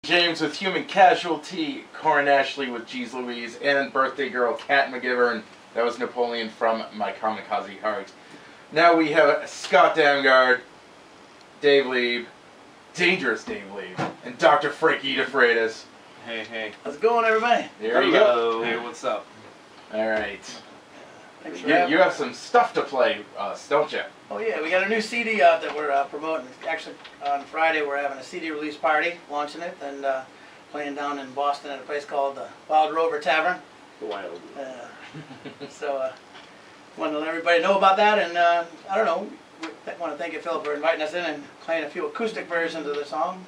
James with Human Casualty, Corin Ashley with Jeez Louise, and birthday girl Kat McGivern. That was Napoleon from My Kamikaze Heart. Now we have Scott Damgaard, Dave Lieb, Dangerous Dave Lieb, and Dr. Frank DeFreitas. Hey, hey. How's it going, everybody? There you go. Hey, what's up? Alright. Thanks for You have some stuff to play us, don't you? Oh yeah, we got a new CD out that we're promoting. Actually, on Friday we're having a CD release party, launching it, and playing down in Boston at a place called the Wild Rover Tavern. The Wild. So, wanted to let everybody know about that, and I don't know, we want to thank you, Phil, for inviting us in and playing a few acoustic versions of the song.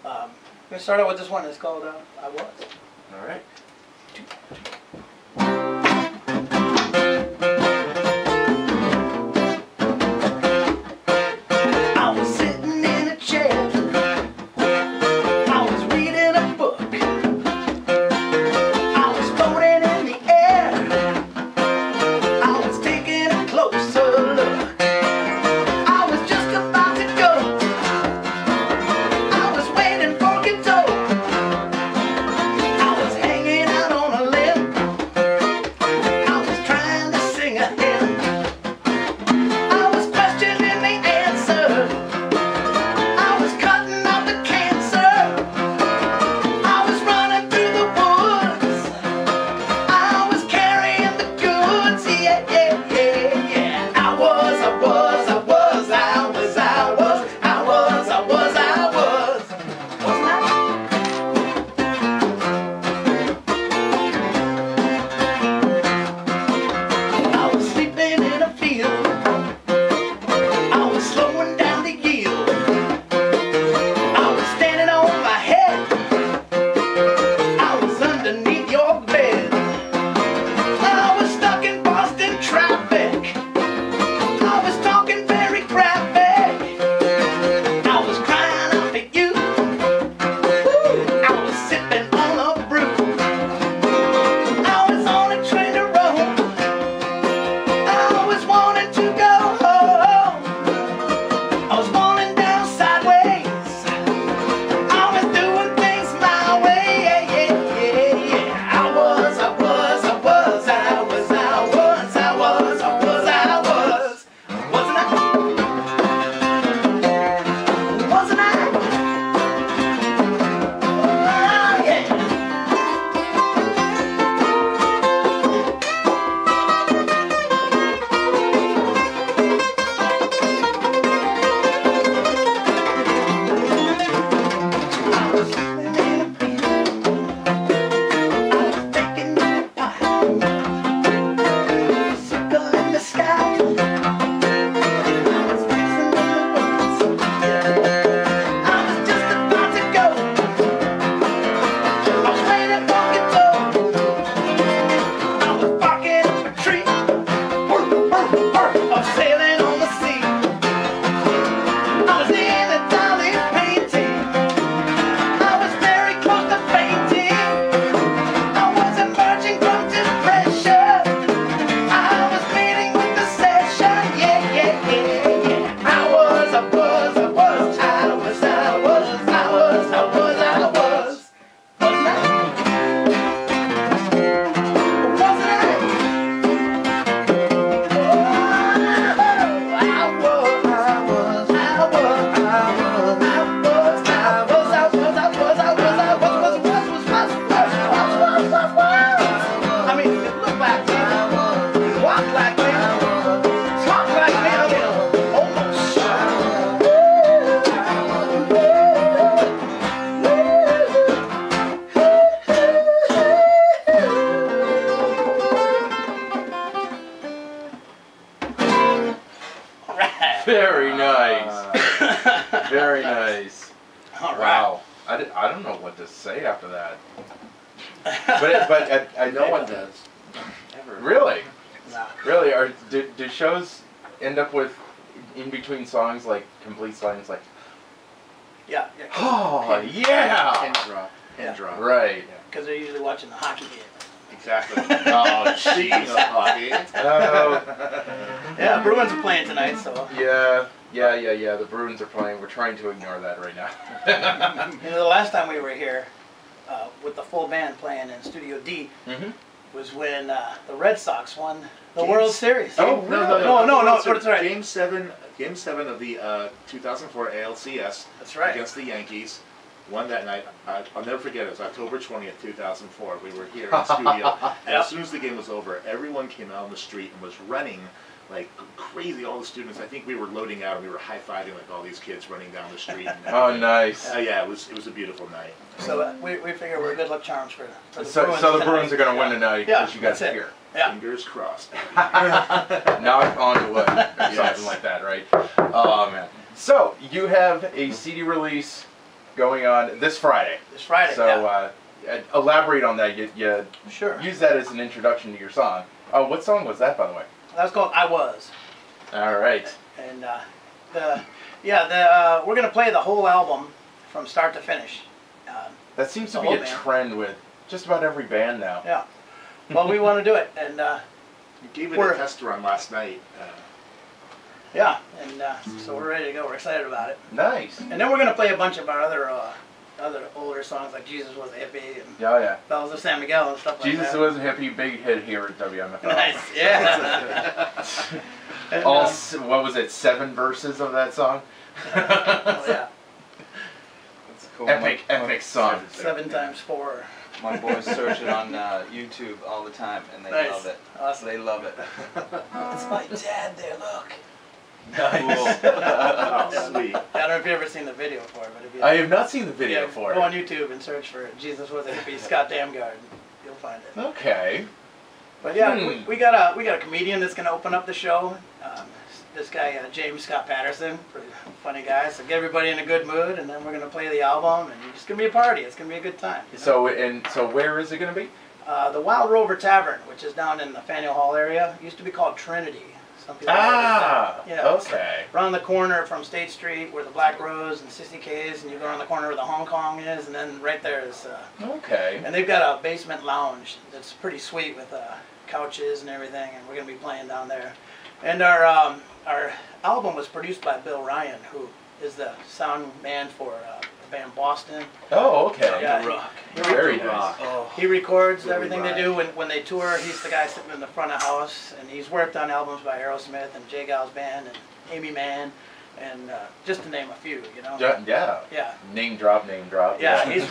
We're going to start out with this one. It's called I Was. Alright. Very nice. Very nice. All right. Wow. I don't know what to say after that. But I know what does. Really? Nah. Really? Do shows end up with in between songs like complete silence like? Yeah. Oh yeah. Pin drop. Right. Because they're usually watching the hockey game. Exactly. Oh, speaking of hockey. Oh. Yeah, Bruins are playing tonight, so. Yeah. Yeah. The Bruins are playing. We're trying to ignore that right now. You know, the last time we were here with the full band playing in Studio D was when the Red Sox won the World Series. Oh, no, that's right. Game 7 of the 2004 ALCS. That's right. Against the Yankees. Won that night. I'll never forget it. It was October 20th, 2004. We were here in the studio. And as soon as the game was over, everyone came out on the street and was running like crazy. All the students. I think we were loading out and we were high-fiving like all these kids running down the street. And oh, nice. yeah, it was a beautiful night. So we figure we're good luck charms for the Bruins. So the Bruins are going to win tonight because you guys are here. Yeah. Fingers crossed. Knock on wood. Or something like that, right? Oh, man. So you have a CD release going on this Friday. This Friday, So elaborate on that. You sure. Use that as an introduction to your song. Oh, what song was that, by the way? That was called I Was. All right. And we're going to play the whole album from start to finish. That seems to be a trend with just about every band now. Yeah. Well, we want to do it. And you gave it a test run last night. Yeah, and so we're ready to go. We're excited about it. Nice. And then we're going to play a bunch of our other older songs like Jesus Was a Hippie and Bells of San Miguel and stuff like that. Jesus Was a Hippie, big hit here at WMFO. Nice, yeah. And, what was it, 7 verses of that song? Oh, yeah. That's cool. Epic song. 7 times 4. My boys search it on YouTube all the time, and they love it. Awesome. They love it. It's my dad there, look. Nice. Oh, sweet. I don't know if you've ever seen the video for it, but if you I have not seen the video for go it. on YouTube and search for Jesus Was a Hippie, Scott Damgaard, you'll find it. Okay. But yeah, we got a comedian that's going to open up the show. This guy, James Scott Patterson, pretty funny guy. So get everybody in a good mood, and then we're going to play the album, and it's going to be a party. It's going to be a good time. You know? So where is it going to be? The Wild Rover Tavern, which is down in the Faneuil Hall area, it used to be called Trinity. Some people okay. Around the corner from State Street, where the Black Rose and Sissy K's, and you go around the corner where the Hong Kong is, and then right there is. Okay. And they've got a basement lounge that's pretty sweet with couches and everything, and we're going to be playing down there. And our album was produced by Bill Ryan, who is the sound man for the band Boston. Oh, okay. Yeah, Very nice. Oh. He records everything they do when they tour. He's the guy sitting in the front of the house, and he's worked on albums by Aerosmith and Jay Gal's band and Amy Mann, and just to name a few, you know. Yeah. Name drop. Yeah, he's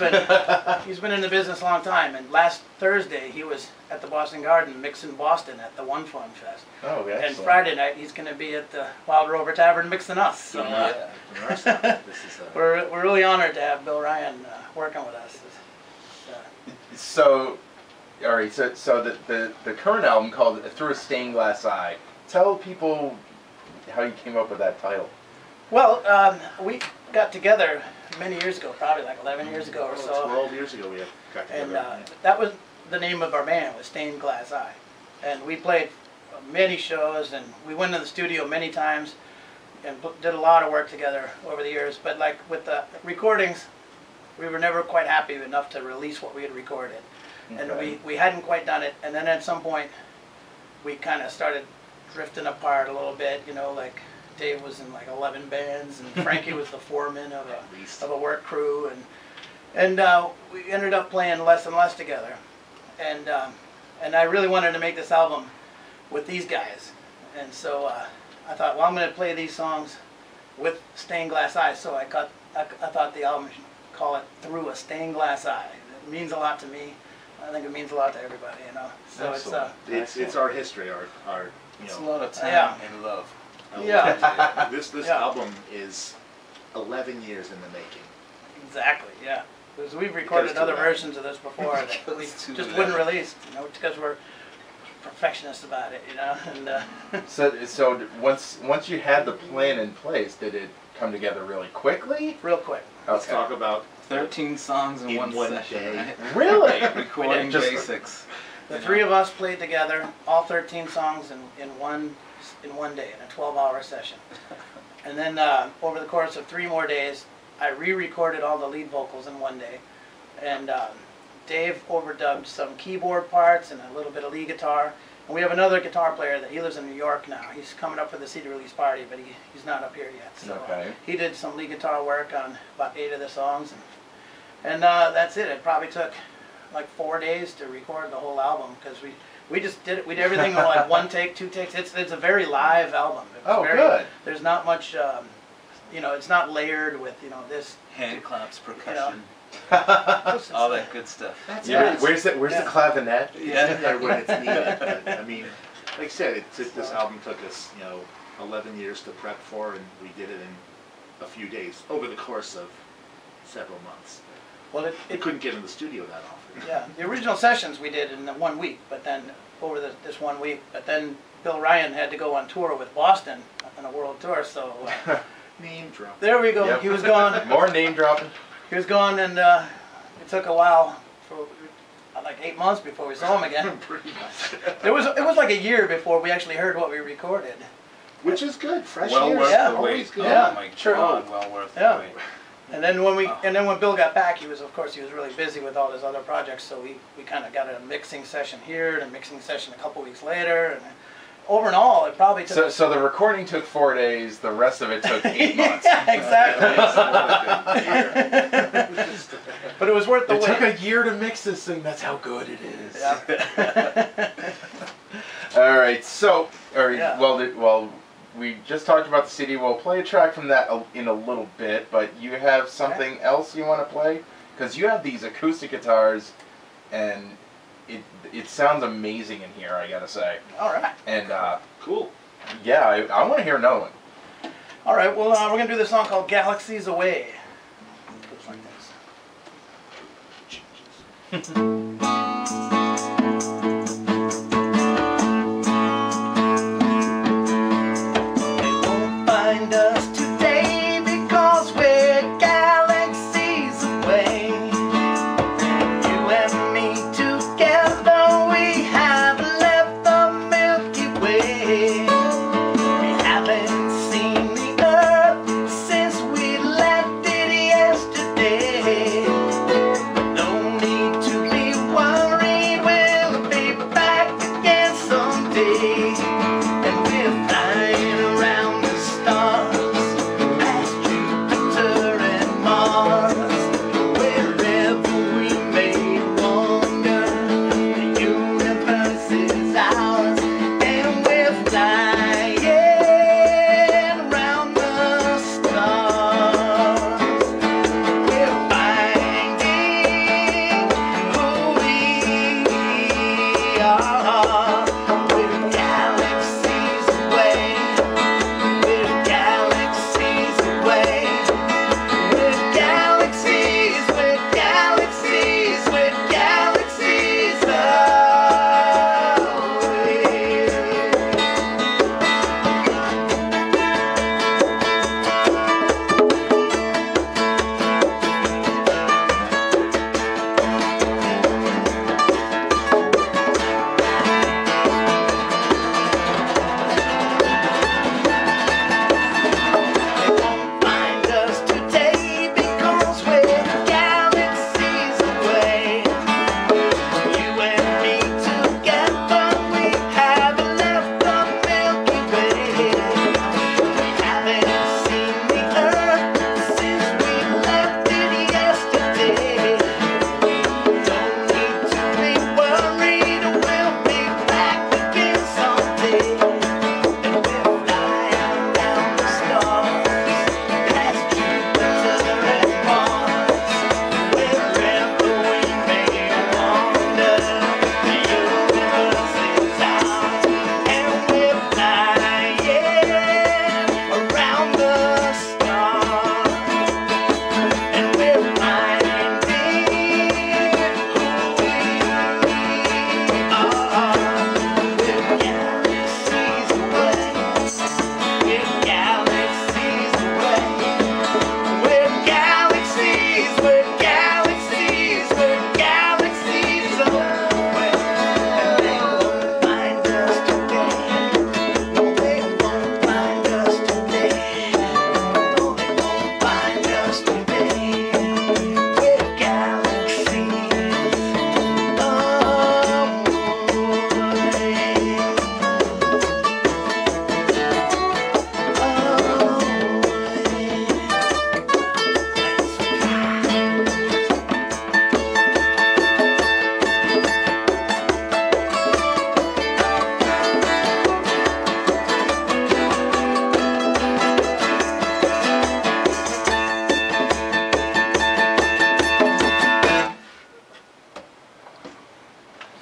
been in the business a long time, and last Thursday he was at the Boston Garden mixing Boston at the One Fun Fest. Oh, excellent. And Friday night he's going to be at the Wild Rover Tavern mixing us. So we're really honored to have Bill Ryan working with us. So, all right. So the current album called Through a Stained Glass Eye. Tell people how you came up with that title. Well, we got together many years ago, probably like 11 years ago or so. 12 years ago we got together. And that was the name of our band, was Stained Glass Eye. And we played many shows, and we went to the studio many times and did a lot of work together over the years. But like with the recordings, we were never quite happy enough to release what we had recorded. Okay. And we hadn't quite done it. And then at some point, we kind of started drifting apart a little bit, you know, like Dave was in like 11 bands, and Frankie was the foreman of a work crew, and we ended up playing less and less together, and I really wanted to make this album with these guys, and so I thought, well, I'm going to play these songs with Stained Glass Eye, so I thought the album should call it Through a Stained Glass Eye. It means a lot to me. I think it means a lot to everybody, you know. So it's our history, our you it's know. a lot of time and love. Yeah. This album is 11 years in the making. Exactly, yeah. Because we've recorded other versions of this before that we just wouldn't release, you know, because we're perfectionists about it, you know. And So once you had the plan in place, did it come together really quickly? Real quick. Let's talk about 13 songs in one session, day. right? Really? Recording basics. The three of us played together, all 13 songs in one day, in a 12-hour session. And then over the course of 3 more days, I re-recorded all the lead vocals in one day. And Dave overdubbed some keyboard parts and a little bit of lead guitar. And we have another guitar player that he lives in New York now. He's coming up for the CD release party, but he's not up here yet. So Okay. he did some lead guitar work on about 8 of the songs, and that's it. It probably took like 4 days to record the whole album because we just did it. We did everything in like 1 take, 2 takes. It's a very live album. It's Good. There's not much, you know, it's not layered with, you know, this. Hand claps, percussion, Just- all that good stuff. That's Yeah, it. where's the clavinet? It's in there when it's needed. But, I mean, like I said, this album took us, 11 years to prep for, and we did it in a few days over the course of several months. Well, We couldn't get in the studio that often. yeah, the original sessions we did in 1 week, but then over this 1 week, but then Bill Ryan had to go on tour with Boston on a world tour, so Name drop. there we go. Yep. He was gone. More name dropping. He was gone, and it took a while, for like 8 months before we saw him again. Pretty much. It was like a year before we actually heard what we recorded. Which is good. Fresh Well ears. worth Yeah. the wait. Always good. Yeah. Oh my Sure. God, well worth Yeah. the wait. And then when Bill got back, he was really busy with all his other projects. So we kind of got a mixing session here and a mixing session a couple weeks later, and over and all, it probably took. So the recording took 4 days. The rest of it took 8 months. Yeah, exactly. It's But it was worth the It wait. took a year to mix this thing. That's how good it is. Yeah. All right. So, Yeah. well, we just talked about the CD. We'll play a track from that in a little bit. But you have something else you want to play? Because you have these acoustic guitars, and it sounds amazing in here. I gotta say. All right. And cool. yeah, I want to hear another one. All right. Well, we're gonna do this song called "Galaxies Away." It goes like this. Find us today because we're galaxies away. You and me together, we have left the Milky Way. We haven't seen the Earth since we left it yesterday. No need to be wild.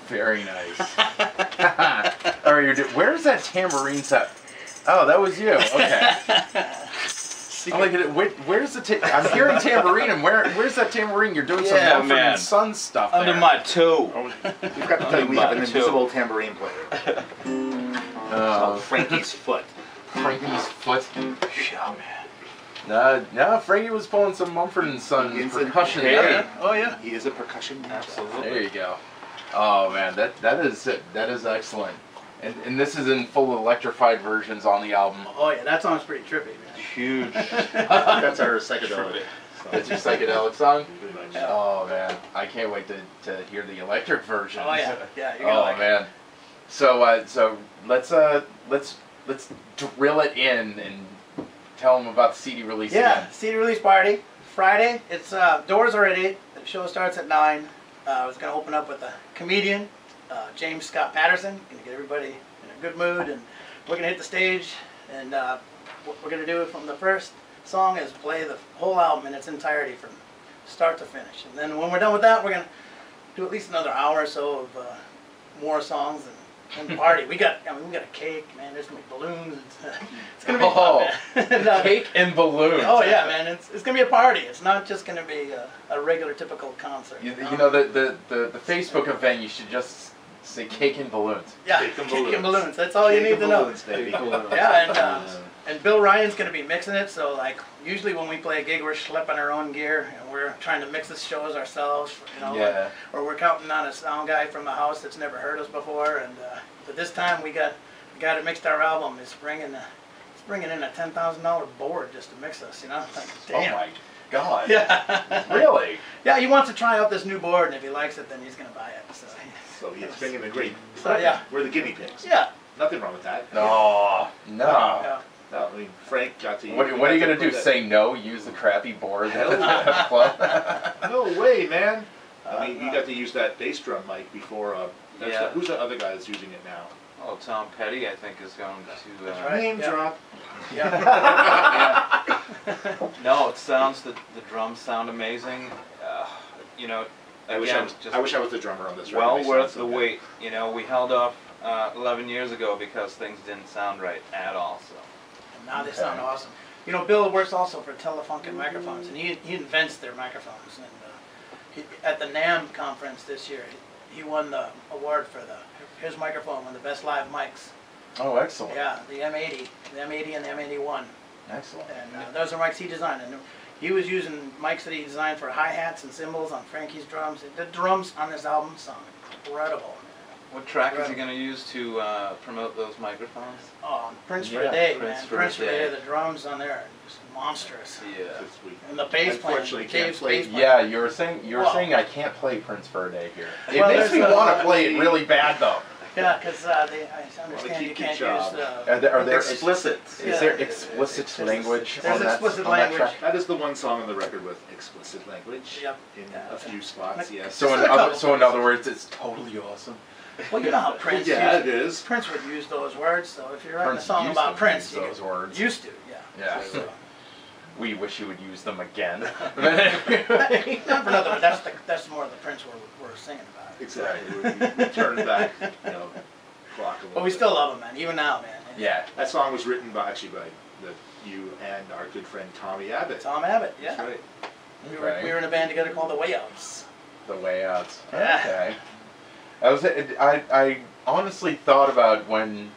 Very nice. All right, where's that tambourine set? Oh, that was you. Okay. I'm like, where's the I'm hearing tambourine, and where's that tambourine? You're doing some Mumford & Sons stuff under there. my toe. We've got to tell you, we have an invisible tambourine player. Frankie's foot. Frankie's foot. Yeah, man. No, Frankie was pulling some Mumford & Sons percussion. Yeah. Oh yeah. He is a percussion ninja. Absolutely. There you go. Oh man, that is excellent. And this is in full electrified versions on the album. Oh yeah, that song's pretty trippy, man. Huge. That's our psychedelic. That's your psychedelic song? Pretty much. Yeah. Oh man, I can't wait to hear the electric version. Oh yeah, yeah. You're gonna like man. it. So let's drill it in and tell them about the CD release again. CD release party Friday. It's doors are at 8. The show starts at 9. I was gonna open up with a comedian, James Scott Patterson. Gonna get everybody in a good mood, and we're gonna hit the stage. And what we're gonna do from the first song is play the whole album in its entirety from start to finish. And then when we're done with that, we're gonna do at least another hour or so of more songs and party. We got a cake, man. There's gonna be balloons. It's gonna be fun, man. And, cake and balloons. Oh yeah, man. It's gonna be a party. It's not just gonna be a regular typical concert. You know the Facebook event. You should just say cake and balloons. Yeah, Cake and balloons. That's all you need to know. Balloons, baby. Yeah, and Bill Ryan's gonna be mixing it. So like usually when we play a gig, we're schlepping our own gear and we're trying to mix the shows ourselves. You know, Yeah. or we're counting on a sound guy from the house that's never heard us before. And but this time we got the guy that mixed our album is bringing in a $10,000 board just to mix us. You know, like, damn. Oh my God. Yeah. Really? Yeah, he wants to try out this new board, and if he likes it, then he's gonna buy it. So he's bringing a great. So yeah. We're the guinea pigs. Yeah. Nothing wrong with that. No. Yeah. No, I mean, Frank got to. What are you gonna do? Say no? Use the crappy board? Hell at the club? No way, man. I mean, you got to use that bass drum mic before. Yeah. Who's the other guy that's using it now? Oh, Tom Petty, I think, is going to. That's right. Name Yeah. drop. Yeah. No, it sounds the drums sound amazing. You know, I wish I was the drummer on this record. well They worth sound the so wait. You know, we held off 11 years ago because things didn't sound right at all. So. And now they sound awesome. You know, Bill works also for Telefunken Microphones, and he invents their microphones. And at the NAMM conference this year, he won the award for his microphone, one of the best live mics. Oh, excellent. Yeah, the M80 and the M81. Excellent. And those are mics he designed. And he was using mics that he designed for hi-hats and cymbals on Frankie's drums. The drums on this album sound incredible. What track is he going to use to promote those microphones? Oh, Prince for a Day, Prince man. for a Prince for a Day. Day. The drums on there are just monstrous. Yeah. This week. And the bass playing. Unfortunately, can't Dave's play- bass playing. Yeah, you were saying I can't play Prince for a Day here. It makes me want to play it really bad though. Yeah, because I understand keep you can't your use. job. Are there Explicit. Is there explicit language There's on that? explicit on that language. track? That is the one song on the record with explicit language. Yep. In Yeah. a few spots, yes. So in other words, it's totally awesome. Well, you know how Prince Yeah, used, it is. Prince would use those words. So if you're writing Prince a song used about to Prince, use those words. Used to, yeah. Yeah. So, We wish you would use them again. not for nothing, but that's more of the Prince we're singing about. Exactly. We turn back, clock a little But we bit. still love him, man. Even now, man. Yeah. That song was written by you and our good friend Tommy Abbott. Tom Abbott, yeah. That's right. We were in a band together called the Way Outs. The Way Out. Yeah. Okay. I honestly thought about when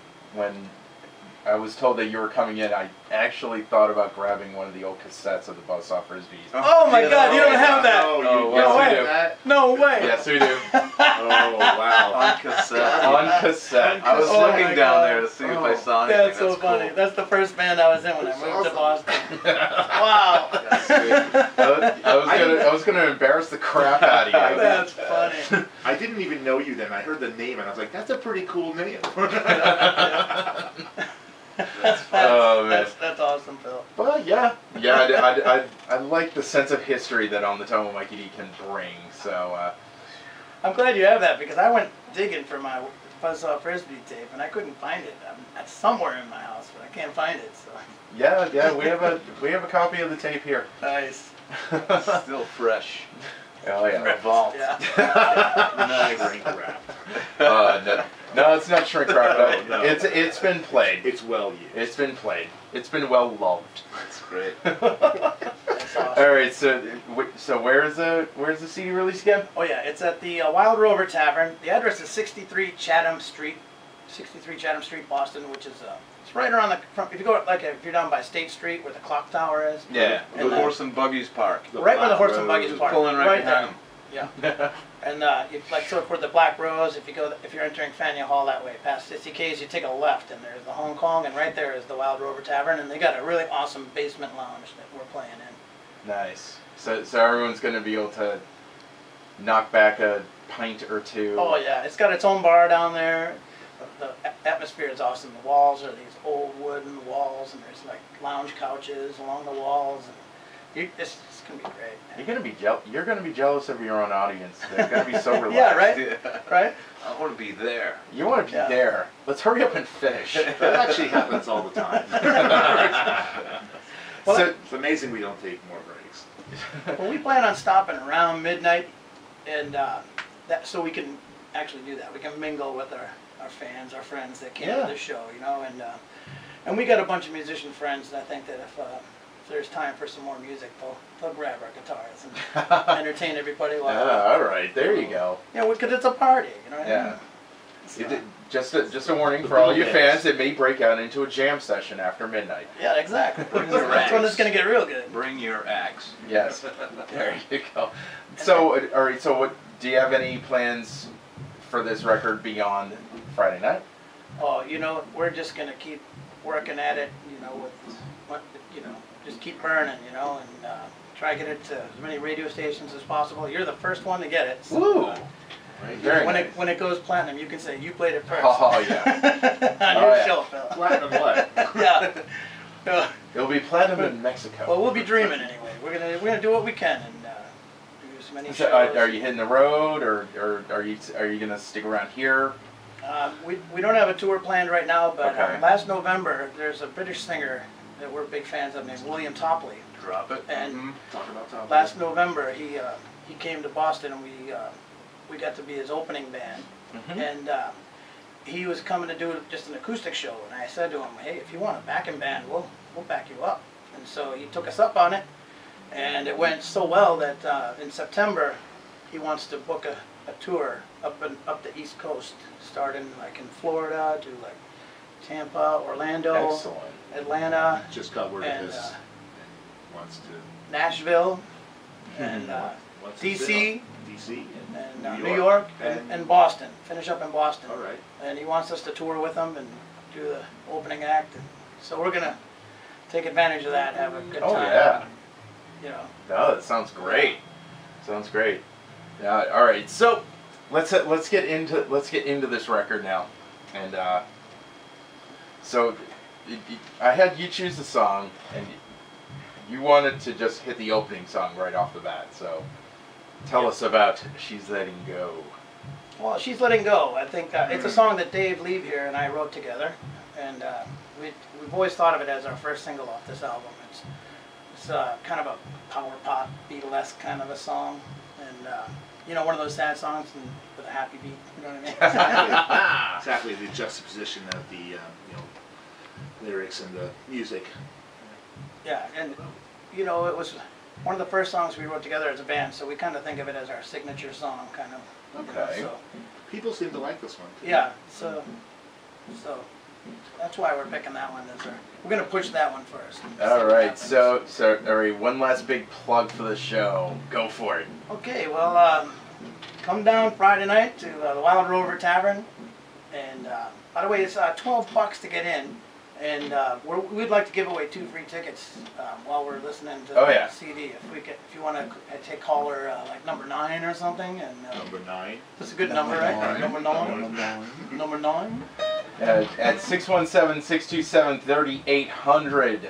I was told that you were coming in, I actually thought about grabbing one of the old cassettes of the Buzzsaw Frisbees. Oh my God, you don't have that. Oh, Oh, you yes, don't we have do. that? No way. Yes, we do. Oh, wow. On cassette. On cassette. I was Oh my looking down God. there to see if I saw anything. That's so funny. Cool. That's the first band I was in when I moved to Boston. Wow. That's great. I was gonna embarrass the crap out of you. That's funny. I didn't even know you then. I heard the name and I was like, that's a pretty cool name. Oh, man. That's awesome, Phil. Well, yeah. I like the sense of history that On the Town With Mikey Dee can bring. So. I'm glad you have that because I went digging for my Buzzsaw Frisbee tape and I couldn't find it. It's somewhere in my house, but I can't find it. So Yeah. We have a copy of the tape here. nice. Still fresh. Oh yeah. Vault. Yeah. Nice. Drink wrap. No, it's not shrink wrap. No. It's been played. It's well used. It's been played. It's been well loved. That's great. That's awesome. All right, so where's the CD release again? Oh yeah, it's at the Wild Rover Tavern. The address is 63 Chatham Street, Boston, which is it's right around the front. If you go if you're down by State Street where the clock tower is. Yeah. And The Horse and Buggies Park. right where the Horse and Buggies Just Park. pulling right behind there. them. Yeah. And so for the Black Rose, if you're entering Faneuil Hall that way, past 60Ks, you take a left, and there's the Hong Kong, and right there is the Wild Rover Tavern, and they got a really awesome basement lounge that we're playing in. Nice. So everyone's gonna be able to knock back a pint or two. Oh yeah, it's got its own bar down there. The atmosphere is awesome. The walls are these old wooden walls, and there's like lounge couches along the walls. And it's gonna be great. You're gonna be jealous of your own audience. They're gonna be so relaxed. Yeah, right. Right. I want to be there. You want to be there. Let's hurry up and finish. That actually happens all the time. Well, It's amazing we don't take more breaks. Well, we plan on stopping around midnight, and so we can actually do that. We can mingle with our fans, our friends that came to the show, and we got a bunch of musician friends. And I think that if there's time for some more music, they'll grab our guitars and entertain everybody. All right, there you go. Because it's a party, Yeah. Just a warning for all you fans, it may break out into a jam session after midnight. Yeah, exactly. your That's when axe. it's going to get real good. Bring your axe. Yes. There you go. So, all right. So, what do you have any plans for this record beyond Friday night? Oh, we're just going to keep working at it, just keep burning, and try to get it to as many radio stations as possible. You're the first one to get it. So, Woo! Very when nice. it goes platinum, you can say you played it first. Oh yeah. On your show, Phil. Platinum what? Yeah. It'll be platinum in Mexico. Well, we'll be dreaming anyway. We're gonna do what we can and do as many So, shows. are you hitting the road, or are you gonna stick around here? We don't have a tour planned right now, but Okay. last November there's a British singer that we're big fans of named William Topley. Drop it. And Talk about Tom. last November he came to Boston and we got to be his opening band. Mm-hmm. And he was coming to do just an acoustic show, and I said to him, hey, if you want a backing band, we'll back you up. And so he took us up on it, and it went so well that in September he wants to book a tour up the East Coast, starting like in Florida to like Tampa, Orlando, Excellent. Atlanta, Just got word and of this. Wants to. Nashville, and Wants to DC, sit on DC. and New York, and- and Boston. Finish up in Boston. All right. And he wants us to tour with him and do the opening act. And so we're gonna take advantage of that, have a good Oh time. yeah. No, that sounds great. Sounds great. Yeah. All right. So let's get into this record now, and so I had you choose the song, and you wanted to just hit the opening song right off the bat. So tell us about "She's Letting Go." Well, She's Letting Go. I think it's a song that Dave Lieb here and I wrote together, and we've always thought of it as our first single off this album. It's kind of a power pop, Beatlesque kind of a song, and one of those sad songs with a happy beat. You know what I mean? Exactly the juxtaposition of the lyrics and the music. Yeah, and it was one of the first songs we wrote together as a band, so we kind of think of it as our signature song, kind of. Okay. So People seem to like this one. yeah, so that's why we're picking that one. We're gonna push that one first. All right. So all right. One last big plug for the show. Go for it. Okay, well, come down Friday night to the Wild Rover Tavern, and by the way, it's $12 to get in, and we'd like to give away 2 free tickets while we're listening to the CD. If you want to take caller like number 9 or something, and Number 9. that's a good number, right? Number 9. Number 9. At 617-627-3800.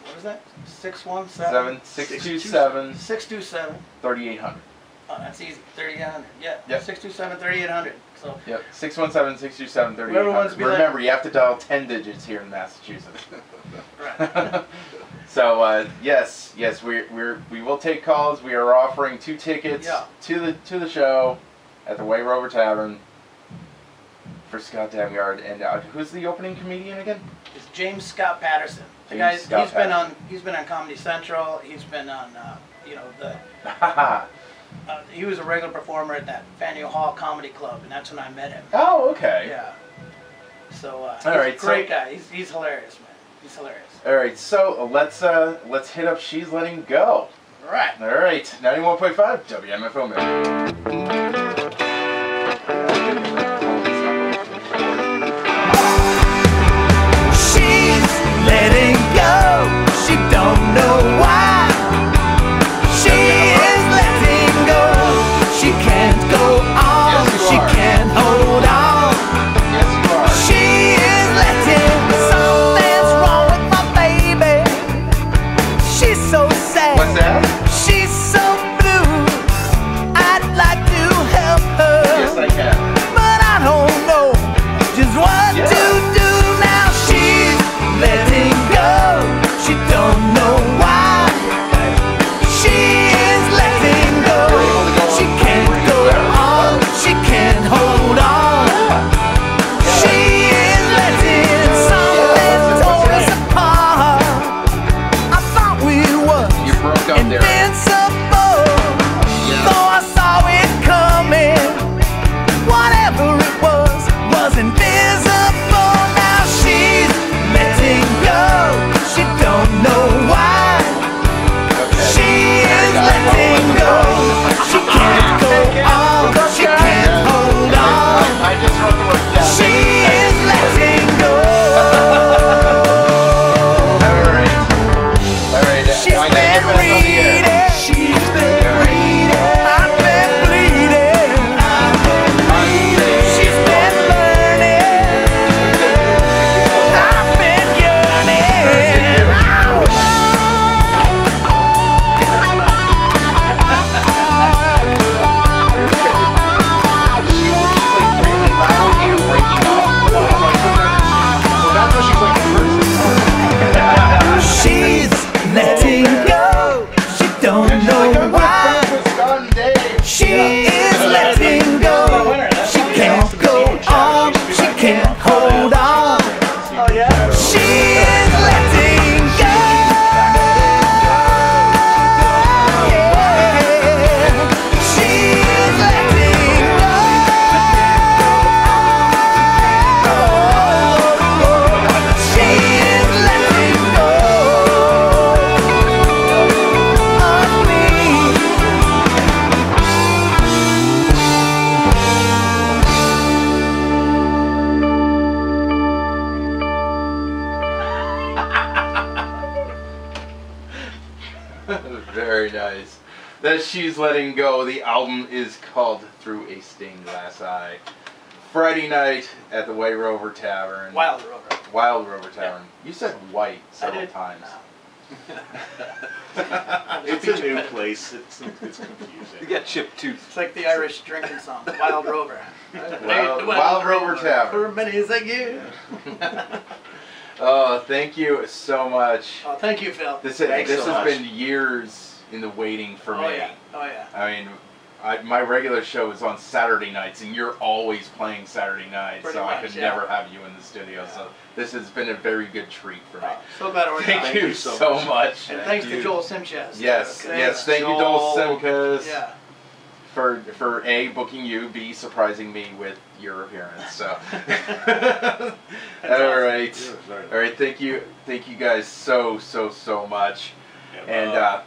What is that? 617. 627 627. 3800. Oh, that's easy. 3800. Yeah. Yep. 627 3800. So. Yep. 617-627-3800. Whoever wants to be Remember, you have to dial 10 digits here in Massachusetts. Right. So yes, we will take calls. We are offering 2 tickets to the show at the Way Rover Tavern. for Scott Damgaard. And who's the opening comedian again? It's James Scott Patterson. The James guy, Scott he's been on Comedy Central. He's been on, you know, he was a regular performer at that Faneuil Hall Comedy Club, and that's when I met him. Oh, okay. Yeah. So he's right, a great guy. He's hilarious, man. He's hilarious. All right, so let's hit up She's Letting Go. All right. All right, 91.5 WMFO She's letting go. She don't know why. She is letting go. She can't go on. She can't hold on. Yes, you are. She is letting. Something's wrong with my baby. She's so sad. What's that? She's so blue. I'd like to help her. Yes, I can. But I don't know just what to do now. She's letting go. She don't know why. She is letting go. She can't go on. She can't hold on. She is letting something tore us apart. I thought we were You broke up there. invincible. Though I saw it coming. Whatever it was invisible. Now she's letting go. She don't know why. She is letting go. She can't go on. She can't hold on. I just wrote the word down. She is letting go. All right. She's I gotta been get back on the air. reading. She's been reading. I've been bleeding. She's been learning. I've been yearning. She's letting go. She don't know why. She is letting go. She can't go on. She can't hold on. Oh yeah. She is letting go. Yeah. She is letting go. She is letting go of me. Very nice. That She's Letting Go. The album is called Through a Stained Glass Eye. Friday night at the White Rover Tavern. Wild Rover. Wild Rover Tavern. You said white I several did. times. It's a new place. It's confusing. You got chipped tooth. It's like the Irish drinking song, Wild Rover. Wild Rover Tavern. For many is a year. Oh, thank you so much. Oh, thank you, Phil. This Thanks has so much. been years in the waiting for me. Oh yeah. Oh yeah. I mean, my regular show is on Saturday nights, and you're always playing Saturday nights, Pretty so I much, could yeah. never have you in the studio. So this has been a very good treat for me. Oh, so glad it worked out. Thank you so much. And thanks to Joel Simchas. Yes, Okay. yes. Thank you, Joel Simcas, Yeah. for A, booking you, B, surprising me with your appearance. So, all right, all right. Thank you guys so much, and.